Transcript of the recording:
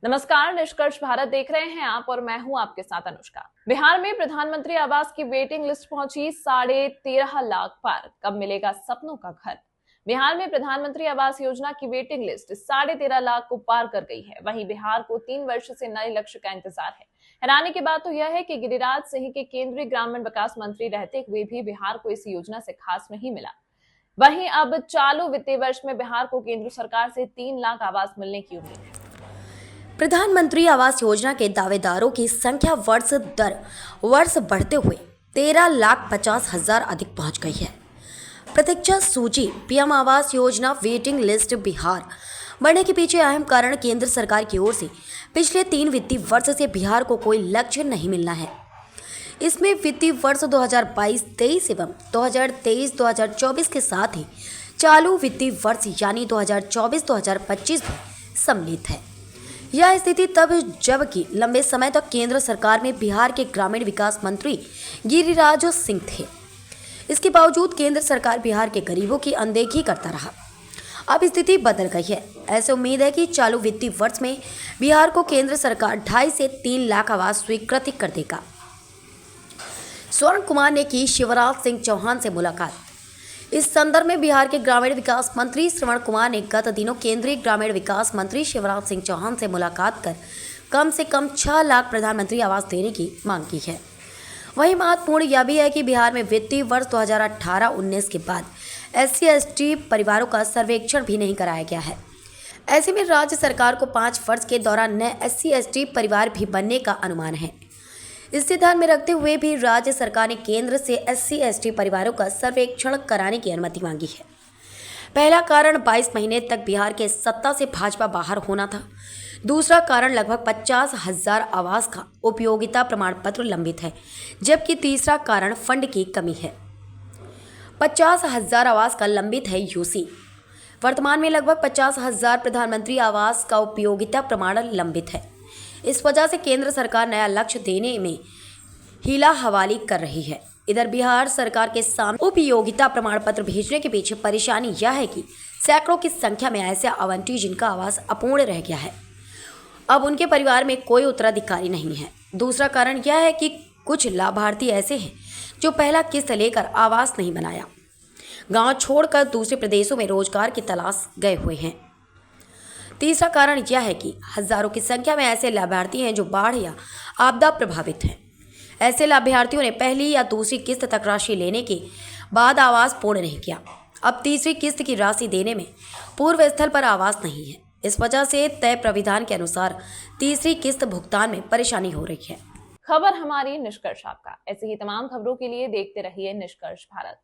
नमस्कार, निष्कर्ष भारत देख रहे हैं आप और मैं हूं आपके साथ अनुष्का। बिहार में प्रधानमंत्री आवास की वेटिंग लिस्ट पहुंची 13.5 लाख पार। कब मिलेगा सपनों का घर? बिहार में प्रधानमंत्री आवास योजना की वेटिंग लिस्ट 13.5 लाख को पार कर गई है। वहीं बिहार को 3 वर्ष से नए लक्ष्य का इंतजार है। हैरानी की बात तो यह है कि गिरिराज सिंह के केंद्रीय ग्रामीण विकास मंत्री रहते हुए भी बिहार को इस योजना से खास नहीं मिला। वहीं अब चालू वित्तीय वर्ष में बिहार को केंद्र सरकार से 3 लाख आवास मिलने की उम्मीद है। प्रधानमंत्री आवास योजना के दावेदारों की संख्या वर्ष दर वर्ष बढ़ते हुए 13,50,000 अधिक पहुंच गई है। प्रतीक्षा सूची PM Awas Yojana waiting list Bihar बढ़ने के पीछे अहम कारण केंद्र सरकार की ओर से पिछले 3 वित्तीय वर्ष से बिहार को कोई लक्ष्य नहीं मिलना है। इसमें वित्तीय वर्ष 2022-23 एवं 2023-2024 के साथ ही चालू वित्तीय वर्ष यानी 2024-2025 भी सम्मिलित है। यह स्थिति तब जबकि लंबे समय तक केंद्र सरकार में बिहार के ग्रामीण विकास मंत्री गिरिराज सिंह थे। इसके बावजूद केंद्र सरकार बिहार के गरीबों की अनदेखी करता रहा। अब स्थिति बदल गई है। ऐसे उम्मीद है कि चालू वित्तीय वर्ष में बिहार को केंद्र सरकार 2.5 से 3 लाख आवास स्वीकृत कर देगा। स्वर्ण कुमार ने की शिवराज सिंह चौहान से मुलाकात। इस संदर्भ में बिहार के ग्रामीण विकास मंत्री श्रवण कुमार ने गत दिनों केंद्रीय ग्रामीण विकास मंत्री शिवराज सिंह चौहान से मुलाकात कर कम से कम 6 लाख प्रधानमंत्री आवास देने की मांग की है। वहीं महत्वपूर्ण यह भी है कि बिहार में वित्तीय वर्ष 2018-19 के बाद SC/ST परिवारों का सर्वेक्षण भी नहीं कराया गया है। ऐसे में राज्य सरकार को 5 वर्ष के दौरान नए SC/ST परिवार भी बनने का अनुमान है। इसे ध्यान में रखते हुए भी राज्य सरकार ने केंद्र से SC/ST परिवारों का सर्वेक्षण कराने की अनुमति मांगी है। पहला कारण 22 महीने तक बिहार के सत्ता से भाजपा बाहर होना था। दूसरा कारण लगभग 50,000 आवास का उपयोगिता प्रमाण पत्र लंबित है, जबकि तीसरा कारण फंड की कमी है। 50,000 आवास का लंबित है यूसी। वर्तमान में लगभग 50,000 प्रधानमंत्री आवास का उपयोगिता प्रमाण लंबित है। इस वजह से केंद्र सरकार नया लक्ष्य देने में हीला हवाली कर रही है। इधर बिहार सरकार के सामने उपयोगिता प्रमाण पत्र भेजने के पीछे परेशानी यह है कि सैकड़ों की संख्या में ऐसे आवंटी जिनका आवास अपूर्ण रह गया है। अब उनके परिवार में कोई उत्तराधिकारी नहीं है। दूसरा कारण यह है कि कुछ लाभार्थी ऐसे हैं जो पहला किस्त लेकर आवास नहीं बनाया, गांव छोड़कर दूसरे प्रदेशों में रोजगार की तलाश गए हुए हैं। तीसरा कारण यह है कि हजारों की संख्या में ऐसे लाभार्थी हैं जो बाढ़ या आपदा प्रभावित हैं। ऐसे लाभार्थियों ने पहली या दूसरी किस्त तक राशि लेने के बाद आवास पूर्ण नहीं किया। अब तीसरी किस्त की राशि देने में पूर्व स्थल पर आवास नहीं है। इस वजह से तय प्राविधान के अनुसार तीसरी किस्त भुगतान में परेशानी हो रही है। खबर हमारी, निष्कर्ष आपका। ऐसे ही तमाम खबरों के लिए देखते रहिए निष्कर्ष भारत।